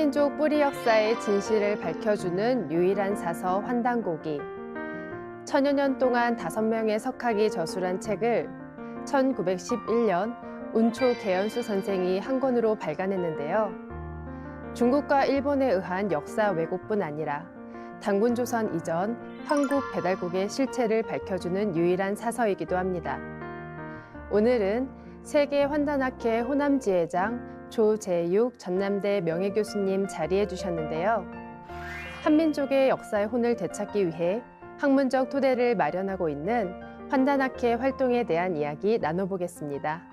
한민족 뿌리 역사의 진실을 밝혀주는 유일한 사서 환단고기. 천여 년 동안 5명의 석학이 저술한 책을 1911년 운초 개연수 선생이 한 권으로 발간했는데요. 중국과 일본에 의한 역사 왜곡뿐 아니라 당군조선 이전 황국 배달국의 실체를 밝혀주는 유일한 사서이기도 합니다. 오늘은 세계 환단학회 호남지회장 조재육 전남대 명예교수님 자리해 주셨는데요. 한민족의 역사의 혼을 되찾기 위해 학문적 토대를 마련하고 있는 환단학회 활동에 대한 이야기 나눠보겠습니다.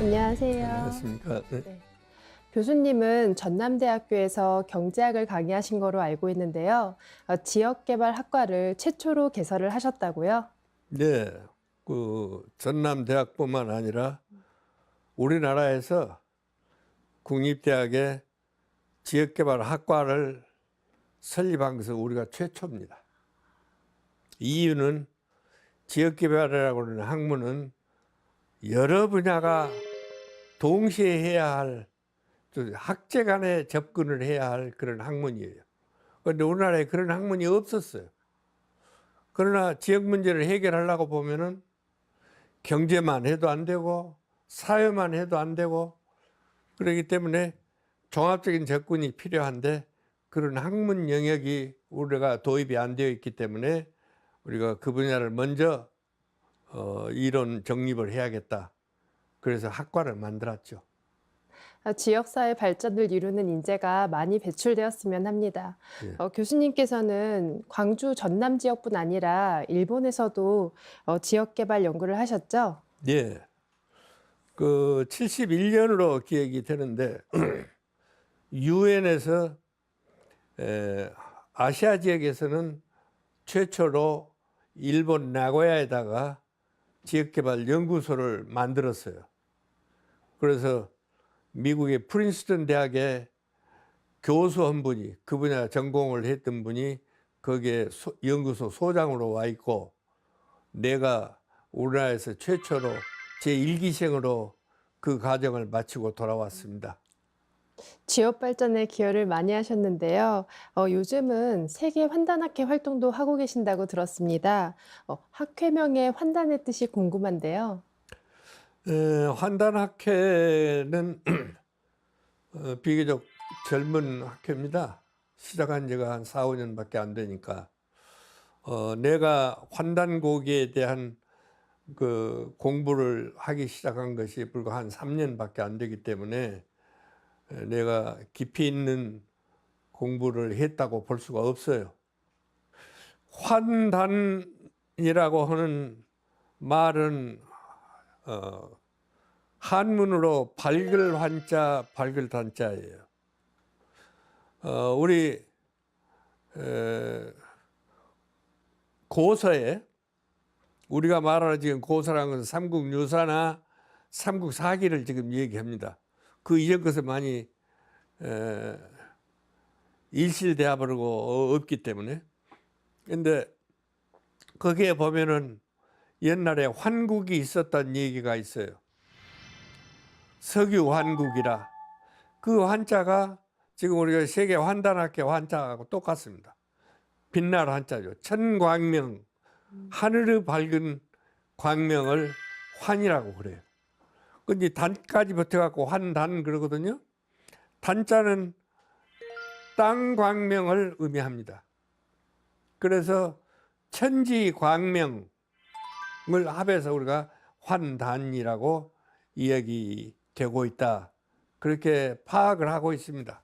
안녕하세요. 안녕하십니까. 네. 교수님은 전남대학교에서 경제학을 강의하신 거로 알고 있는데요. 지역개발학과를 최초로 개설을 하셨다고요? 네, 그 전남대학뿐만 아니라 우리나라에서 국립대학에 지역개발학과를 설립한 것은 우리가 최초입니다. 이유는 지역개발이라고 하는 학문은 여러 분야가 동시에 해야 할, 학제 간에 접근을 해야 할 그런 학문이에요. 그런데 우리나라에 그런 학문이 없었어요. 그러나 지역 문제를 해결하려고 보면은 경제만 해도 안 되고 사회만 해도 안 되고, 그렇기 때문에 종합적인 접근이 필요한데 그런 학문 영역이 우리가 도입이 안 되어 있기 때문에 우리가 그 분야를 먼저 이론 정립을 해야겠다. 그래서 학과를 만들었죠. 지역사회 발전을 이루는 인재가 많이 배출되었으면 합니다. 예. 교수님께서는 광주 전남 지역뿐 아니라 일본에서도 지역개발 연구를 하셨죠? 예. 그 71년으로 기억이 되는데 유엔에서 아시아 지역에서는 최초로 일본 나고야에다가 지역개발 연구소를 만들었어요. 그래서 미국의 프린스턴 대학의 교수 한 분이, 그 분야 전공을 했던 분이 거기에 연구소 소장으로 와 있고, 내가 우리나라에서 최초로 제1기생으로 그 과정을 마치고 돌아왔습니다. 지역 발전에 기여를 많이 하셨는데요. 요즘은 세계 환단학회 활동도 하고 계신다고 들었습니다. 학회명의 환단의 뜻이 궁금한데요. 환단학회는 비교적 젊은 학회입니다. 시작한 지가 한 4, 5년밖에 안 되니까. 내가 환단고기에 대한 그 공부를 하기 시작한 것이 불과 한 3년밖에 안 되기 때문에 내가 깊이 있는 공부를 했다고 볼 수가 없어요. 환단이라고 하는 말은 한문으로 밝을 환자, 밝을 단자예요. 우리 고서에, 우리가 말하는 지금 고서라는 것은 삼국유사나 삼국사기를 지금 얘기합니다. 그 이전 것은 많이 일실되어 버리고 없기 때문에. 근데 거기에 보면은 옛날에 환국이 있었다는 얘기가 있어요. 석유 환국이라. 그 환자가 지금 우리가 세계 환단학회 환자하고 똑같습니다. 빛날 환자죠. 천광명, 하늘의 밝은 광명을 환이라고 그래요. 근데 단까지 붙여갖고 환단 그러거든요. 단자는 땅 광명을 의미합니다. 그래서 천지 광명을 합해서 우리가 환단이라고 이야기되고 있다. 그렇게 파악을 하고 있습니다.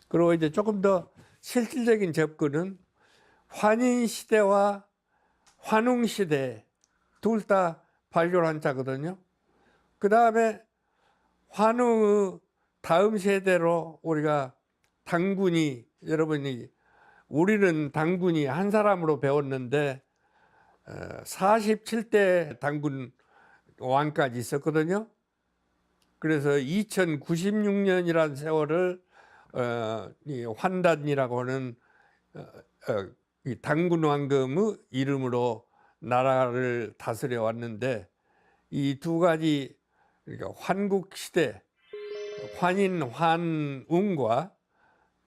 그리고 이제 조금 더 실질적인 접근은 환인 시대와 환웅 시대 둘 다 발굴한 자거든요. 그 다음에 환웅의 다음 세대로 우리가 당군이, 여러분이 우리는 당군이 한 사람으로 배웠는데 47대 당군 왕까지 있었거든요. 그래서 2096년이라는 세월을 이 환단이라고 하는 이 당군 왕금의 이름으로 나라를 다스려 왔는데, 이 두 가지, 그러니까 환국 시대 환인 환웅과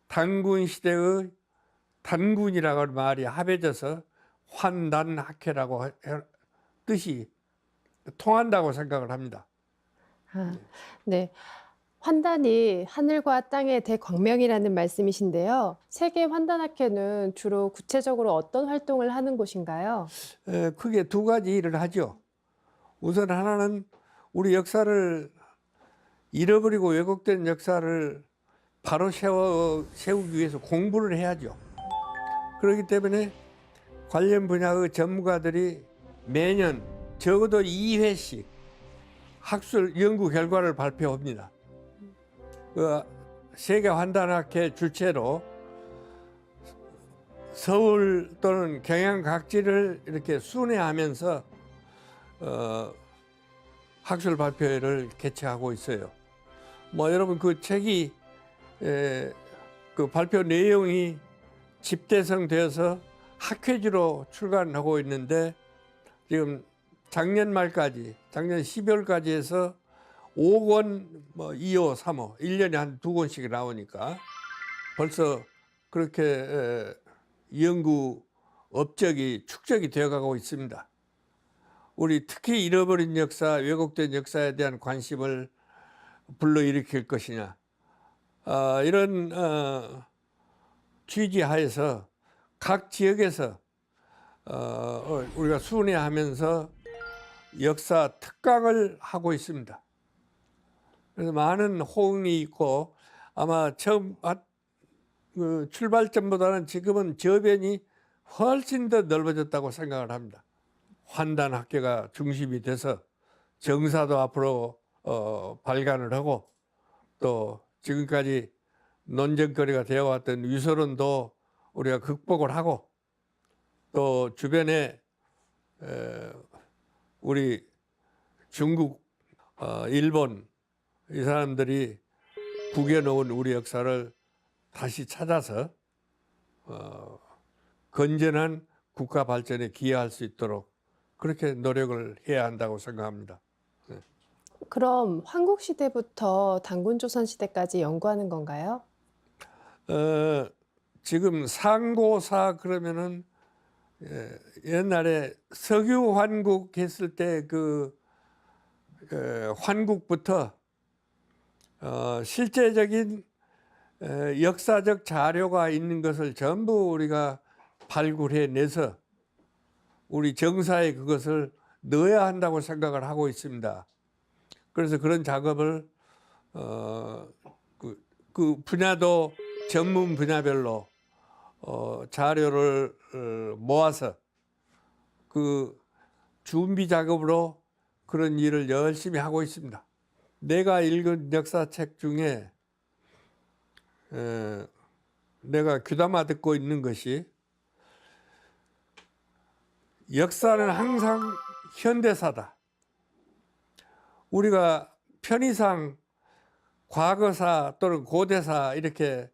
당군 시대의 단군이라고 하는 말이 합해져서 환단학회라고 뜻이 통한다고 생각을 합니다. 아, 네. 환단이 하늘과 땅의 대광명이라는 말씀이신데요. 세계 환단학회는 주로 구체적으로 어떤 활동을 하는 곳인가요? 크게 두 가지 일을 하죠. 우선 하나는 우리 역사를 잃어버리고 왜곡된 역사를 바로 세우기 위해서 공부를 해야죠. 그렇기 때문에 관련 분야의 전문가들이 매년 적어도 2회씩 학술 연구 결과를 발표합니다. 그 세계 환단학회 주최로 서울 또는 경양 각지를 이렇게 순회하면서 학술 발표회를 개최하고 있어요. 뭐 여러분 그 책이 그 발표 내용이 집대성되어서 학회지로 출간하고 있는데, 지금 작년 말까지, 작년 12월까지 해서 5권, 뭐 2호, 3호, 1년에 한 2권씩 나오니까 벌써 그렇게 연구 업적이 축적이 되어가고 있습니다. 우리 특히 잃어버린 역사, 왜곡된 역사에 대한 관심을 불러일으킬 것이냐, 이런 취지하에서 각 지역에서 우리가 순회하면서 역사 특강을 하고 있습니다. 그래서 많은 호응이 있고, 아마 처음 그 출발점보다는 지금은 저변이 훨씬 더 넓어졌다고 생각을 합니다. 환단학교가 중심이 돼서 정사도 앞으로 발간을 하고, 또 지금까지 논쟁거리가 되어왔던 위설론도 우리가 극복을 하고, 또 주변에 우리 중국, 일본 이 사람들이 구겨놓은 우리 역사를 다시 찾아서 건전한 국가 발전에 기여할 수 있도록 그렇게 노력을 해야 한다고 생각합니다. 그럼 환국시대부터 단군조선시대까지 연구하는 건가요? 지금 상고사 그러면은 옛날에 석유 환국 했을 때 그 환국부터 실제적인 역사적 자료가 있는 것을 전부 우리가 발굴해 내서 우리 정사에 그것을 넣어야 한다고 생각을 하고 있습니다. 그래서 그런 작업을 그 분야도 전문 분야별로 자료를 모아서 그 준비 작업으로 그런 일을 열심히 하고 있습니다. 내가 읽은 역사책 중에 내가 귀담아 듣고 있는 것이, 역사는 항상 현대사다. 우리가 편의상 과거사 또는 고대사 이렇게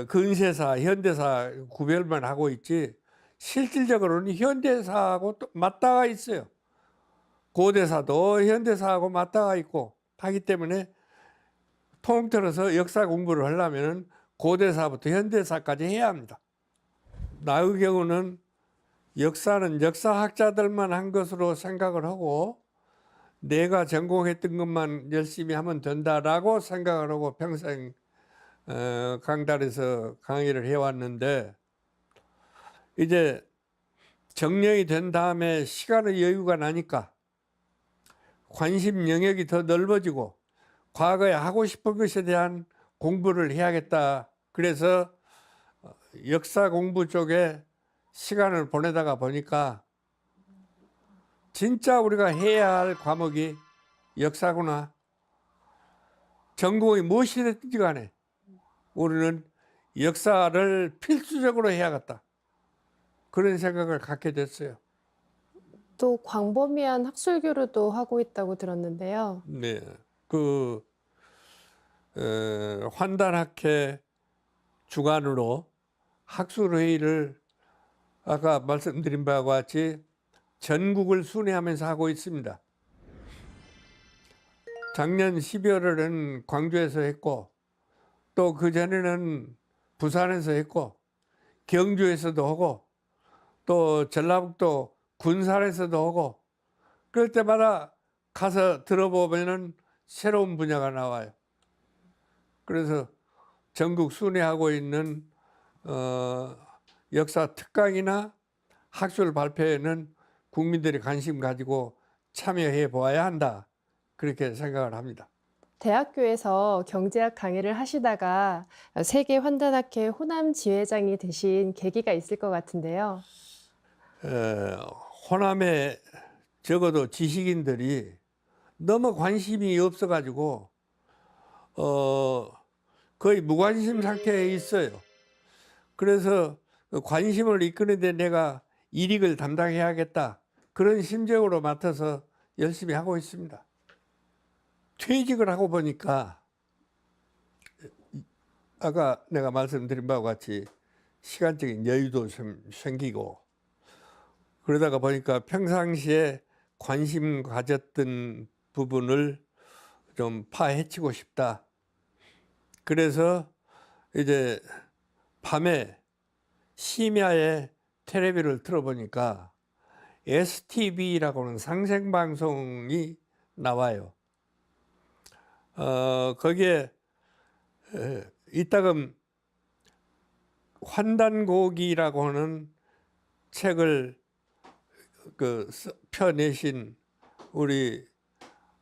근세사, 현대사 구별만 하고 있지, 실질적으로는 현대사하고 또 맞닿아 있어요. 고대사도 현대사하고 맞닿아 있고 하기 때문에 통틀어서 역사 공부를 하려면 고대사부터 현대사까지 해야 합니다. 나의 경우는 역사는 역사학자들만 한 것으로 생각을 하고 내가 전공했던 것만 열심히 하면 된다라고 생각을 하고 평생 강단에서 강의를 해왔는데, 이제 정년이 된 다음에 시간의 여유가 나니까 관심 영역이 더 넓어지고 과거에 하고 싶은 것에 대한 공부를 해야겠다. 그래서 역사 공부 쪽에 시간을 보내다가 보니까 진짜 우리가 해야 할 과목이 역사구나. 전공이 무엇이든지 간에 우리는 역사를 필수적으로 해야겠다. 그런 생각을 갖게 됐어요. 또 광범위한 학술교류도 하고 있다고 들었는데요. 네, 그 환단학회 주관으로 학술회의를 아까 말씀드린 바와 같이 전국을 순회하면서 하고 있습니다. 작년 12월에는 광주에서 했고 또 그전에는 부산에서 했고 경주에서도 하고 또 전라북도 군산에서도 하고 그럴 때마다 가서 들어보면은 새로운 분야가 나와요. 그래서 전국 순회하고 있는 역사 특강이나 학술 발표에는 국민들이 관심 가지고 참여해 보아야 한다. 그렇게 생각을 합니다. 대학교에서 경제학 강의를 하시다가 세계 환단학회 호남 지회장이 되신 계기가 있을 것 같은데요. 호남에 적어도 지식인들이 너무 관심이 없어가지고 거의 무관심 상태에 있어요. 그래서 그 관심을 이끄는 데 내가 일익을 담당해야겠다. 그런 심정으로 맡아서 열심히 하고 있습니다. 퇴직을 하고 보니까 아까 내가 말씀드린 바와 같이 시간적인 여유도 좀 생기고 그러다가 보니까 평상시에 관심 가졌던 부분을 좀 파헤치고 싶다. 그래서 이제 밤에 심야에 텔레비를 틀어보니까 STV라고 하는 상생방송이 나와요. 거기에 이따금 환단고기라고 하는 책을 펴내신 우리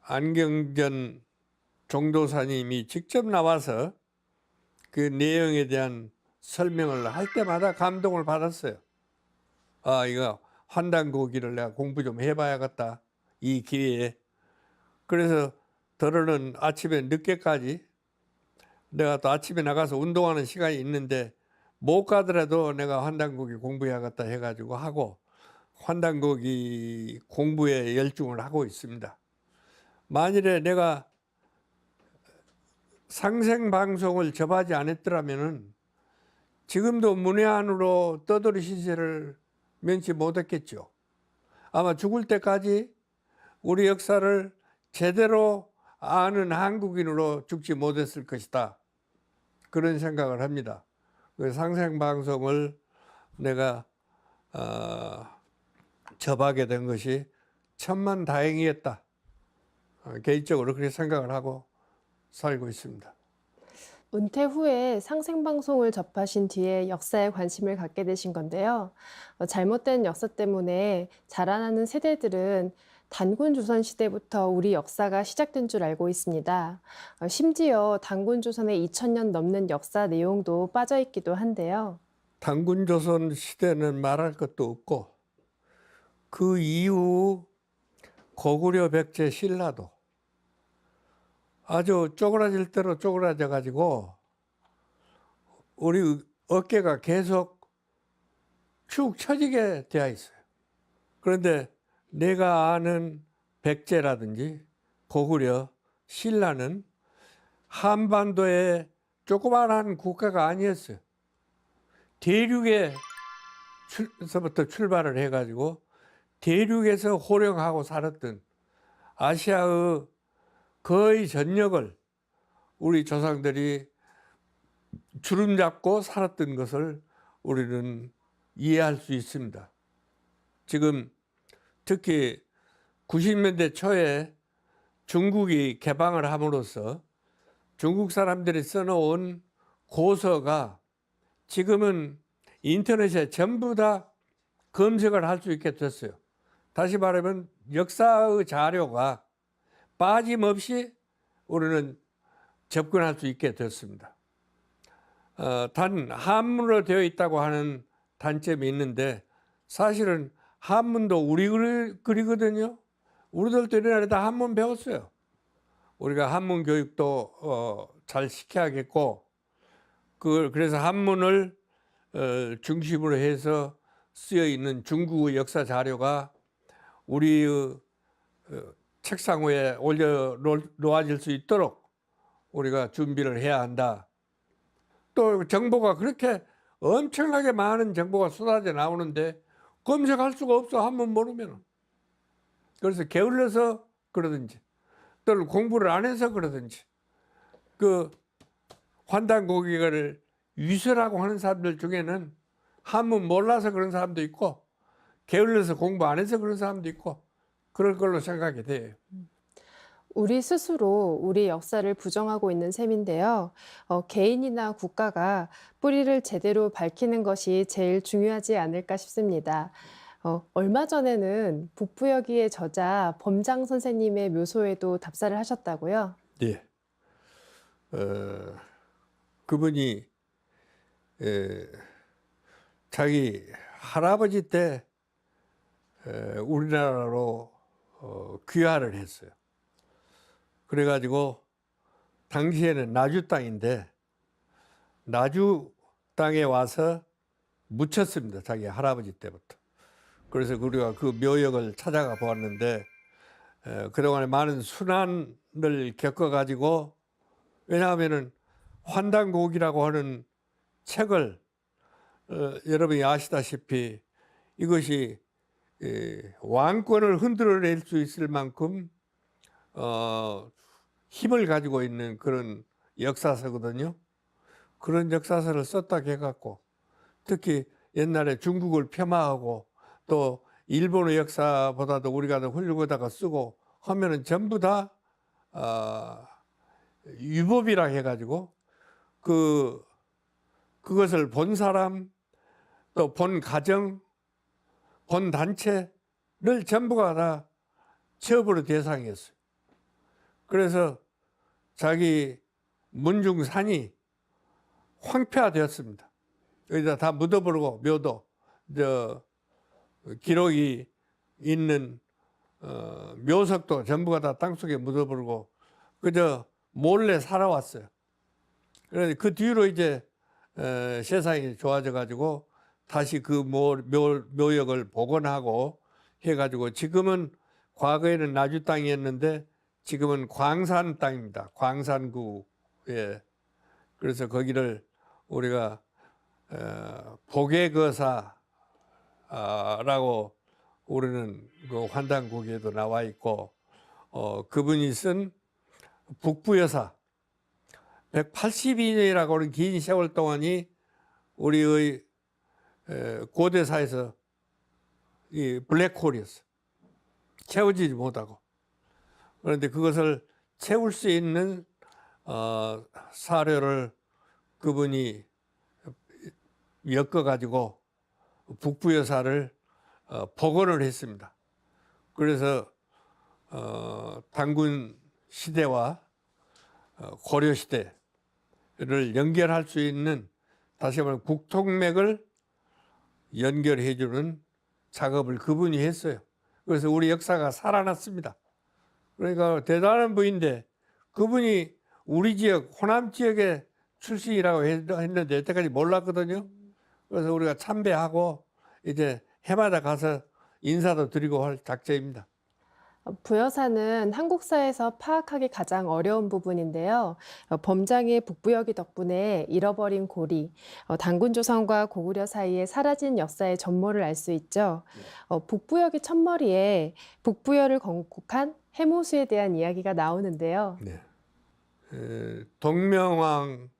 안경전 종도사님이 직접 나와서 그 내용에 대한 설명을 할 때마다 감동을 받았어요. 아, 이거 환단고기를 내가 공부 좀 해봐야겠다. 이 기회에. 그래서 더러는 아침에 늦게까지 내가 또 아침에 나가서 운동하는 시간이 있는데 못 가더라도 내가 환단고기 공부해야겠다 해가지고 하고 환단고기 공부에 열중을 하고 있습니다. 만일에 내가 상생방송을 접하지 않았더라면 지금도 문외한으로 떠돌이 시세를 면치 못했겠죠. 아마 죽을 때까지 우리 역사를 제대로 아는 한국인으로 죽지 못했을 것이다. 그런 생각을 합니다. 그 상생방송을 내가 접하게 된 것이 천만다행이었다. 개인적으로 그렇게 생각을 하고 살고 있습니다. 은퇴 후에 상생방송을 접하신 뒤에 역사에 관심을 갖게 되신 건데요. 잘못된 역사 때문에 자라나는 세대들은 단군 조선 시대부터 우리 역사가 시작된 줄 알고 있습니다. 심지어 단군 조선의 2000년 넘는 역사 내용도 빠져 있기도 한데요. 단군 조선 시대는 말할 것도 없고 그 이후 고구려 백제 신라도 아주 쪼그라질 대로 쪼그라져 가지고 우리 어깨가 계속 축 처지게 되어 있어요. 그런데 내가 아는 백제라든지 고구려, 신라는 한반도의 조그마한 국가가 아니었어요. 대륙에서부터 출발을 해가지고 대륙에서 호령하고 살았던 아시아의 거의 전역을 우리 조상들이 주름 잡고 살았던 것을 우리는 이해할 수 있습니다. 지금 특히 90년대 초에 중국이 개방을 함으로써 중국 사람들이 써놓은 고서가 지금은 인터넷에 전부 다 검색을 할 수 있게 됐어요. 다시 말하면 역사의 자료가 빠짐없이 우리는 접근할 수 있게 됐습니다. 단 한문으로 되어 있다고 하는 단점이 있는데 사실은 한문도 우리 그리거든요. 우리들도 옛날에다 한문 배웠어요. 우리가 한문 교육도 잘 시켜야겠고, 그래서 한문을 중심으로 해서 쓰여 있는 중국의 역사 자료가 우리의 책상 위에 올려 놓아질 수 있도록 우리가 준비를 해야 한다. 또 정보가 그렇게 엄청나게 많은 정보가 쏟아져 나오는데 검색할 수가 없어, 한문 모르면. 그래서 게을러서 그러든지 또는 공부를 안 해서 그러든지 그 환단고기를 위설하고 하는 사람들 중에는 한문 몰라서 그런 사람도 있고 게을러서 공부 안 해서 그런 사람도 있고 그럴 걸로 생각이 돼요. 우리 스스로 우리 역사를 부정하고 있는 셈인데요. 개인이나 국가가 뿌리를 제대로 밝히는 것이 제일 중요하지 않을까 싶습니다. 얼마 전에는 북부여기의 저자 범장 선생님의 묘소에도 답사를 하셨다고요? 네. 그분이 자기 할아버지 때 우리나라로 귀화를 했어요. 그래가지고 당시에는 나주 땅인데 나주 땅에 와서 묻혔습니다. 자기 할아버지 때부터. 그래서 우리가 그 묘역을 찾아가 보았는데 그동안에 많은 순환을 겪어가지고, 왜냐하면은 환단곡이라고 하는 책을 여러분이 아시다시피 이것이 왕권을 흔들어낼 수 있을 만큼 힘을 가지고 있는 그런 역사서거든요. 그런 역사서를 썼다 해갖고 특히 옛날에 중국을 폄하하고 또 일본의 역사보다도 우리가 더 훌륭하다고 쓰고 하면은 전부 다 유법이라 해가지고 그것을 본 사람 또 본 가정 본 단체를 전부가 다 처벌의 대상이었어요. 그래서 자기 문중산이 황폐화되었습니다. 여기다 다 묻어버리고 묘도 기록이 있는 묘석도 전부가 다 땅속에 묻어버리고 그저 몰래 살아왔어요. 그래서 그 뒤로 이제 세상이 좋아져 가지고 다시 그 묘역을 복원하고 해가지고 지금은 과거에는 나주 땅이었는데 지금은 광산 땅입니다. 광산구에. 그래서 거기를 우리가 복외거사라고 우리는 그 환단고기에도 나와 있고 그분이 쓴 북부여사 182년이라고 하는 긴 세월 동안이 우리의 고대사에서 이 블랙홀이었어. 채워지지 못하고. 그런데 그것을 채울 수 있는 사료를 그분이 엮어가지고 북부여사를 복원을 했습니다. 그래서 단군 시대와 고려 시대를 연결할 수 있는, 다시 말하면 국통맥을 연결해주는 작업을 그분이 했어요. 그래서 우리 역사가 살아났습니다. 그러니까 대단한 분인데 그분이 우리 지역 호남 지역의 출신이라고 했는데 여태까지 몰랐거든요. 그래서 우리가 참배하고 이제 해마다 가서 인사도 드리고 할 작정입니다. 부여사는 한국사에서 파악하기 가장 어려운 부분인데요. 범장의 북부여기 덕분에 잃어버린 고리, 단군조선과 고구려 사이에 사라진 역사의 전모를 알 수 있죠. 북부여기 첫머리에 북부여를 건국한 해모수에 대한 이야기가 나오는데요. 네. 동명왕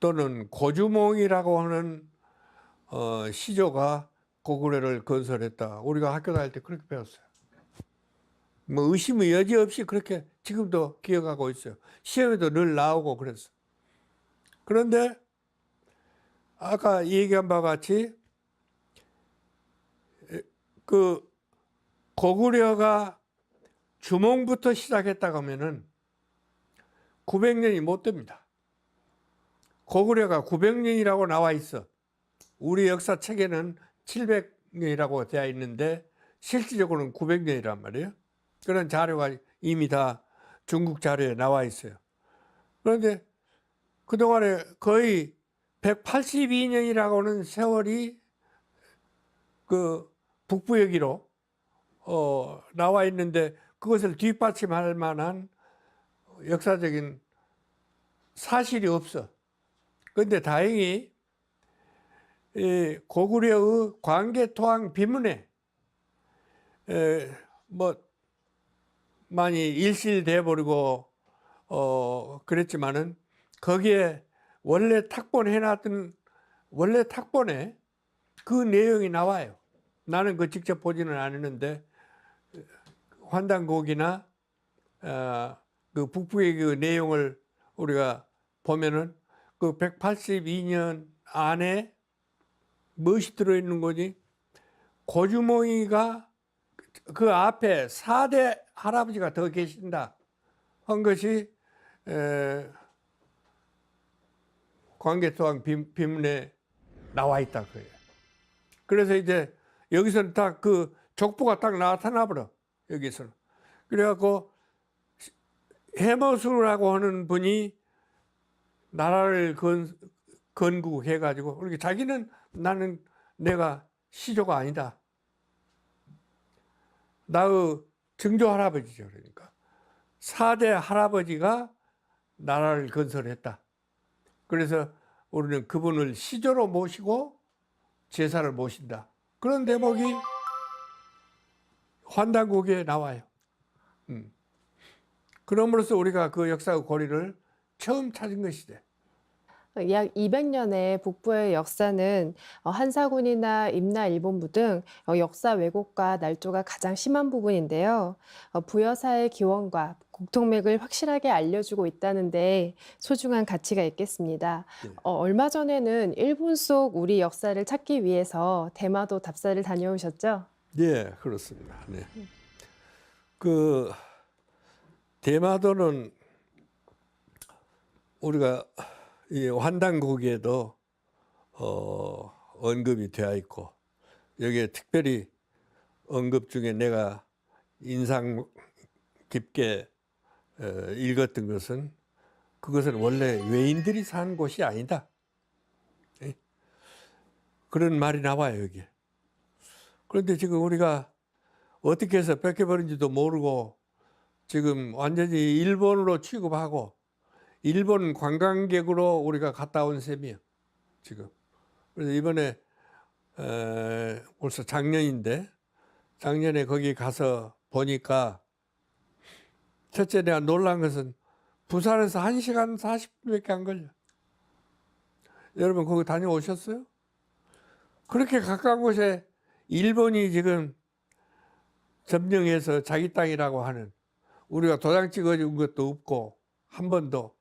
또는 고주몽이라고 하는 시조가 고구려를 건설했다. 우리가 학교 다닐 때 그렇게 배웠어요. 뭐 의심의 여지 없이 그렇게 지금도 기억하고 있어요. 시험에도 늘 나오고 그랬어. 그런데 아까 얘기한 바와 같이 그 고구려가 주몽부터 시작했다고 하면은 900년이 못 됩니다. 고구려가 900년이라고 나와 있어. 우리 역사 책에는 700년이라고 되어 있는데 실질적으로는 900년이란 말이에요. 그런 자료가 이미 다 중국 자료에 나와 있어요. 그런데 그동안에 거의 182년이라고 하는 세월이 그 북부 얘기로 나와 있는데 그것을 뒷받침할 만한 역사적인 사실이 없어. 그런데 다행히 이 고구려의 광개토항 비문에 뭐 많이 일실돼 버리고 그랬지만은 거기에 원래 탁본해놨던 원래 탁본에 그 내용이 나와요. 나는 그 직접 보지는 않았는데 환단곡이나 그 북부의 그 내용을 우리가 보면은 그 182년 안에 무엇이 들어있는 거지? 고주몽이가 그 앞에 4대 할아버지가 더 계신다 한 것이 광개토항 비문에 나와 있다 그래요. 그래서 이제 여기서는 딱 그 족보가 딱 나타나 버려. 여기서는. 그래갖고 해머수라고 하는 분이 나라를 건국해가지고 그렇게 자기는 나는 내가 시조가 아니다. 나의 증조 할아버지죠. 그러니까 4대 할아버지가 나라를 건설했다. 그래서 우리는 그분을 시조로 모시고 제사를 모신다. 그런 대목이 환단곡에 나와요. 그럼으로써 우리가 그 역사의 고리를 처음 찾은 것이죠. 약 200년의 북부의 역사는 한사군이나 임나일본부 등 역사 왜곡과 날조가 가장 심한 부분인데요. 부여사의 기원과 국통맥을 확실하게 알려주고 있다는데 소중한 가치가 있겠습니다. 네. 얼마 전에는 일본 속 우리 역사를 찾기 위해서 대마도 답사를 다녀오셨죠? 네, 그렇습니다. 네. 그 대마도는 우리가 이 환단곡에도 언급이 되어 있고 여기에 특별히 언급 중에 내가 인상 깊게 읽었던 것은 그것은 원래 외인들이 산 곳이 아니다. 그런 말이 나와요 여기에. 그런데 지금 우리가 어떻게 해서 뺏겨버린지도 모르고 지금 완전히 일본으로 취급하고 일본 관광객으로 우리가 갔다 온 셈이에요 지금. 그래서 이번에 벌써 작년인데 작년에 거기 가서 보니까 첫째 내가 놀란 것은 부산에서 1시간 40분밖에 안 걸려. 여러분 거기 다녀오셨어요? 그렇게 가까운 곳에 일본이 지금 점령해서 자기 땅이라고 하는, 우리가 도장 찍어준 것도 없고 한 번도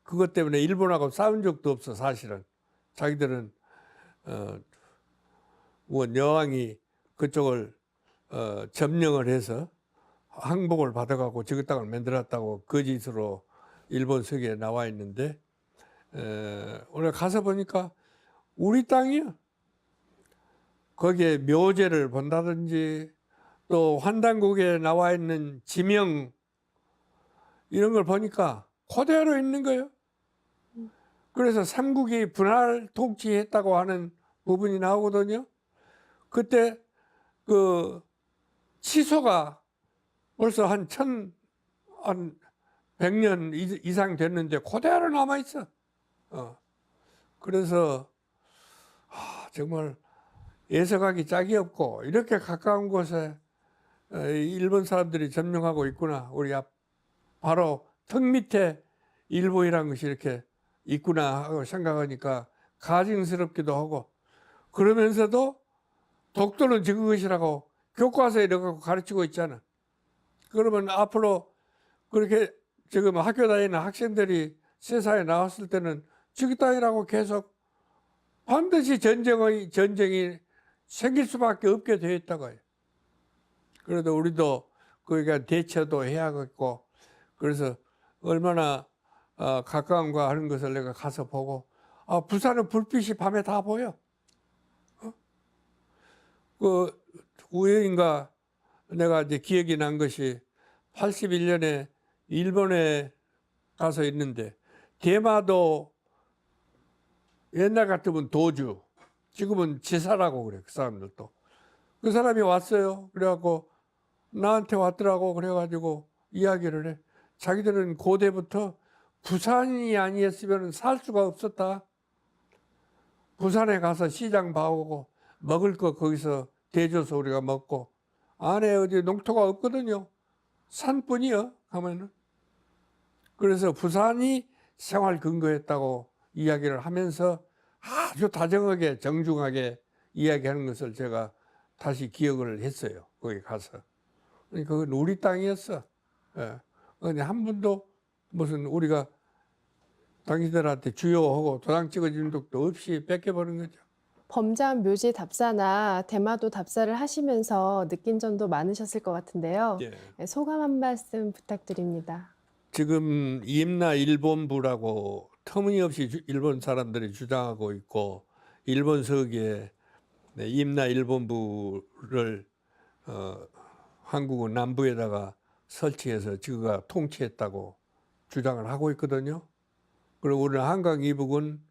그것 때문에 일본하고 싸운 적도 없어. 사실은 자기들은 여왕이 그쪽을 점령을 해서 항복을 받아가고 저기 땅을 만들었다고 거짓으로 일본 서기에 나와 있는데 오늘 가서 보니까 우리 땅이야. 거기에 묘제를 본다든지 또 환단곡에 나와 있는 지명 이런 걸 보니까 그대로 있는 거예요. 그래서 삼국이 분할 통치했다고 하는 부분이 나오거든요. 그때 그 치소가 벌써 한 100년 이상 됐는데 그대로 남아있어. 그래서 정말 예서가기 짝이 없고 이렇게 가까운 곳에 일본 사람들이 점령하고 있구나. 우리가 바로 턱 밑에 일본이라는 것이 이렇게 있구나 하고 생각하니까 가증스럽기도 하고, 그러면서도 독도는 저거 것이라고 교과서에 넣어갖고 가르치고 있잖아. 그러면 앞으로 그렇게 지금 학교 다니는 학생들이 세상에 나왔을 때는 저기 땅이라고 계속 반드시 전쟁이 생길 수밖에 없게 되어 있다고 해요. 그래도 우리도 그러니까 대처도 해야겠고, 그래서 얼마나 가까운가 하는 것을 내가 가서 보고, 부산은 불빛이 밤에 다 보여. 그 우연인가 내가 이제 기억이 난 것이 81년에 일본에 가서 있는데 대마도 옛날 같으면 도주, 지금은 지사라고 그래. 그 사람들도. 그 사람이 왔어요. 그래갖고 나한테 왔더라고. 그래가지고 이야기를 해. 자기들은 고대부터 부산이 아니었으면 살 수가 없었다. 부산에 가서 시장 봐오고 먹을 거 거기서 대줘서 우리가 먹고 안에 어디 농토가 없거든요. 산뿐이요. 하면은. 그래서 부산이 생활 근거였다고 이야기를 하면서 아주 다정하게 정중하게 이야기하는 것을 제가 다시 기억을 했어요. 거기 가서. 그건 우리 땅이었어. 예. 근데 한 번도 무슨 우리가 당신들한테 주요하고 도장 찍어준 적도 없이 뺏겨버린 거죠. 범자한 묘지 답사나 대마도 답사를 하시면서 느낀 점도 많으셨을 것 같은데요. 예. 네, 소감 한 말씀 부탁드립니다. 지금 임나 일본부라고 터무니없이 일본 사람들이 주장하고 있고 일본 서기에 임나 일본부를 한국은 남부에다가 설치해서 지가 통치했다고 주장을 하고 있거든요. 그리고 우리는 한강 이북은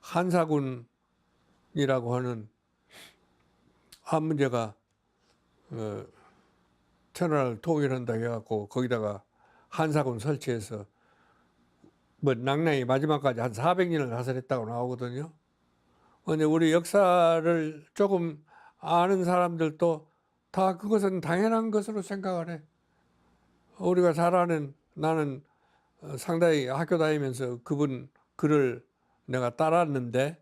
한사군이라고 하는 한 문제가 천하를 통일한다 해갖고 거기다가 한사군 설치해서 뭐 낭랑이 마지막까지 한 400년을 다스렸다고 나오거든요. 근데 우리 역사를 조금 아는 사람들도 다 그것은 당연한 것으로 생각을 해. 우리가 잘 아는 나는 상당히 학교 다니면서 그분 글을 내가 따랐는데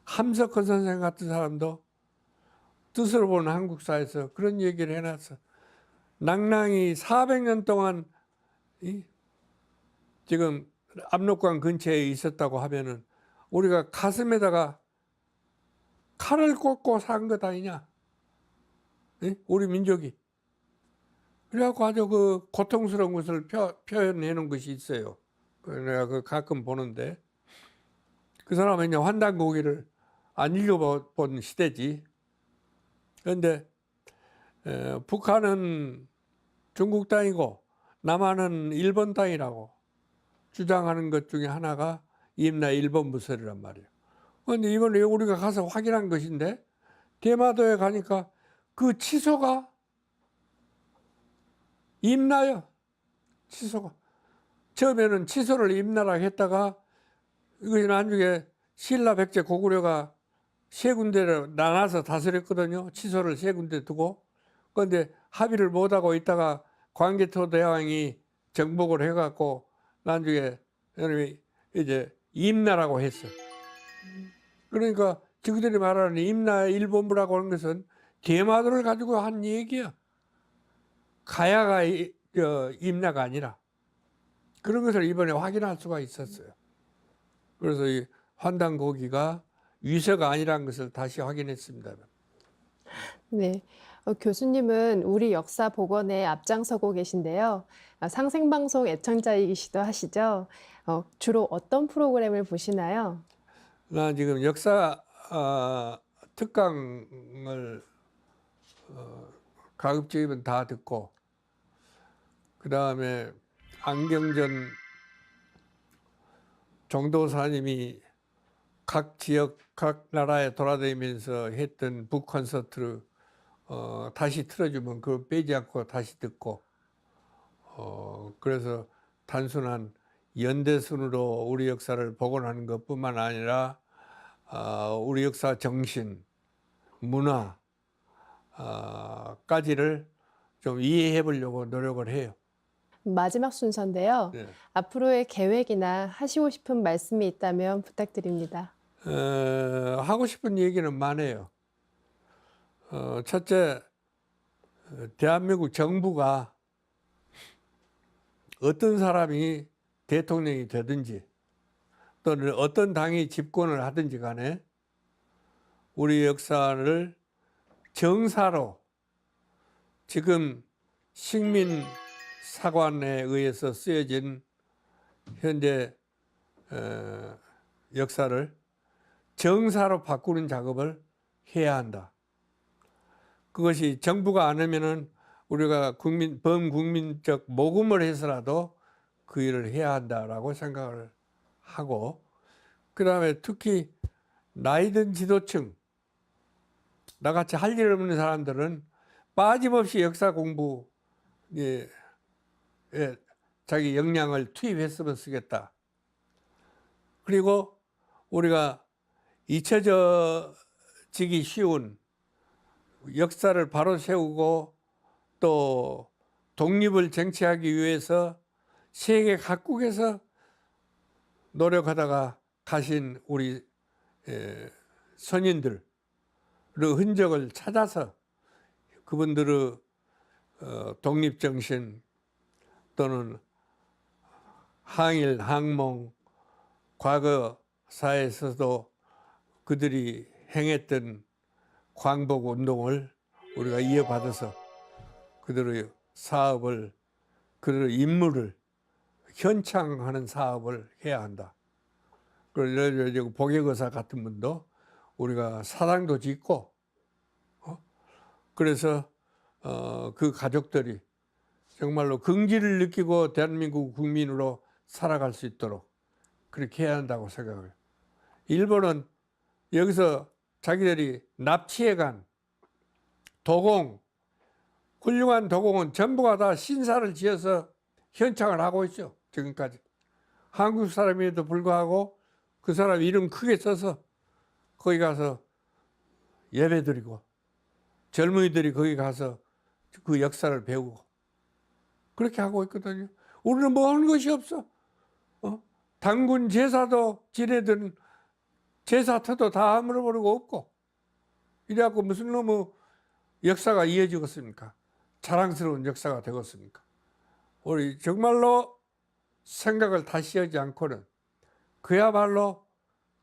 함석헌 선생 같은 사람도 뜻으로 보는 한국사에서 그런 얘기를 해놨어. 낭랑이 400년 동안 지금 압록강 근처에 있었다고 하면은 우리가 가슴에다가 칼을 꽂고 산 것 아니냐? 우리 민족이. 그래갖고 아주 그 고통스러운 것을 표현해 놓은 것이 있어요. 내가 그 가끔 보는데 그 사람은 이제 환단고기를 안 읽어본 시대지. 그런데 북한은 중국 땅이고 남한은 일본 땅이라고 주장하는 것 중에 하나가 임나 일본부설이란 말이에요. 그런데 이번에 우리가 가서 확인한 것인데 대마도에 가니까 그 치소가 임나요. 치소가. 처음에는 치소를 임나라고 했다가 이것이 나중에 신라 백제 고구려가 세 군데로 나눠서 다스렸거든요. 치소를 세 군데 두고. 그런데 합의를 못하고 있다가 광개토 대왕이 정복을 해갖고 나중에 이제 임나라고 했어. 그러니까 저들이 말하는 임나 일본부라고 하는 것은 대마도를 가지고 한 얘기야. 가야가 임나가 아니라 그런 것을 이번에 확인할 수가 있었어요. 그래서 이 환단고기가 위서가 아니라는 것을 다시 확인했습니다. 네. 교수님은 우리 역사 복원에 앞장서고 계신데요. 상생방송 애청자이기도 하시죠. 주로 어떤 프로그램을 보시나요? 나 지금 역사 특강을 가급적이면 다 듣고 그 다음에 안경전 종도사님이 각 지역 각 나라에 돌아다니면서 했던 북 콘서트를 다시 틀어주면 그걸 빼지 않고 다시 듣고 그래서 단순한 연대순으로 우리 역사를 복원하는 것뿐만 아니라 우리 역사 정신, 문화 까지를 좀 이해해 보려고 노력을 해요. 마지막 순서인데요. 네. 앞으로의 계획이나 하시고 싶은 말씀이 있다면 부탁드립니다. 하고 싶은 얘기는 많아요. 첫째, 대한민국 정부가 어떤 사람이 대통령이 되든지 또는 어떤 당이 집권을 하든지 간에 우리 역사를 정사로 지금 식민사관에 의해서 쓰여진 현재 역사를 정사로 바꾸는 작업을 해야 한다. 그것이 정부가 안 하면은 우리가 범국민적 모금을 해서라도 그 일을 해야 한다라고 생각을 하고, 그다음에 특히 나이든 지도층, 나같이 할 일 없는 사람들은 빠짐없이 역사 공부에 자기 역량을 투입했으면 쓰겠다. 그리고 우리가 잊혀지기 쉬운 역사를 바로 세우고 또 독립을 쟁취하기 위해서 세계 각국에서 노력하다가 가신 우리 선인들의 흔적을 찾아서 그분들의 독립정신 또는 항일, 항몽, 과거사에서도 그들이 행했던 광복 운동을 우리가 이어받아서 그들의 사업을, 그들의 임무를 현창하는 사업을 해야 한다. 그래서 복역의사 같은 분도 우리가 사당도 짓고, 그래서 그 가족들이 정말로 긍지를 느끼고 대한민국 국민으로 살아갈 수 있도록 그렇게 해야 한다고 생각해요. 일본은 여기서 자기들이 납치해간 도공, 훌륭한 도공은 전부가 다 신사를 지어서 현창을 하고 있죠. 지금까지. 한국 사람임에도 불구하고 그 사람 이름 크게 써서 거기 가서 예배드리고 젊은이들이 거기 가서 그 역사를 배우고 그렇게 하고 있거든요. 우리는 뭐 하는 것이 없어. 단군 제사도 지내든 제사터도 다 아물어버리고 없고 이래갖고 무슨 놈의 역사가 이어지겠습니까? 자랑스러운 역사가 되겠습니까? 우리 정말로 생각을 다시 하지 않고는, 그야말로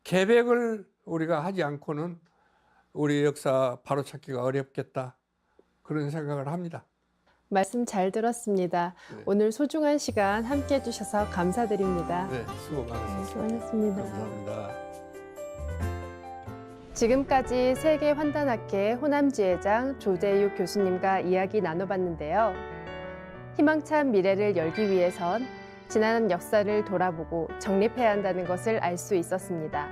계획을 우리가 하지 않고는 우리 역사 바로찾기가 어렵겠다, 그런 생각을 합니다. 말씀 잘 들었습니다. 네. 오늘 소중한 시간 함께 해주셔서 감사드립니다. 네, 수고 많으셨습니다. 수고하셨습니다. 감사합니다. 지금까지 세계환단학회 호남지회장 조재육 교수님과 이야기 나눠봤는데요. 희망찬 미래를 열기 위해선 지난 역사를 돌아보고 정립해야 한다는 것을 알 수 있었습니다.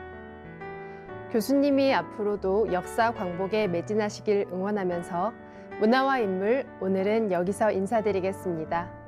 교수님이 앞으로도 역사 광복에 매진하시길 응원하면서 문화와 인물, 오늘은 여기서 인사드리겠습니다.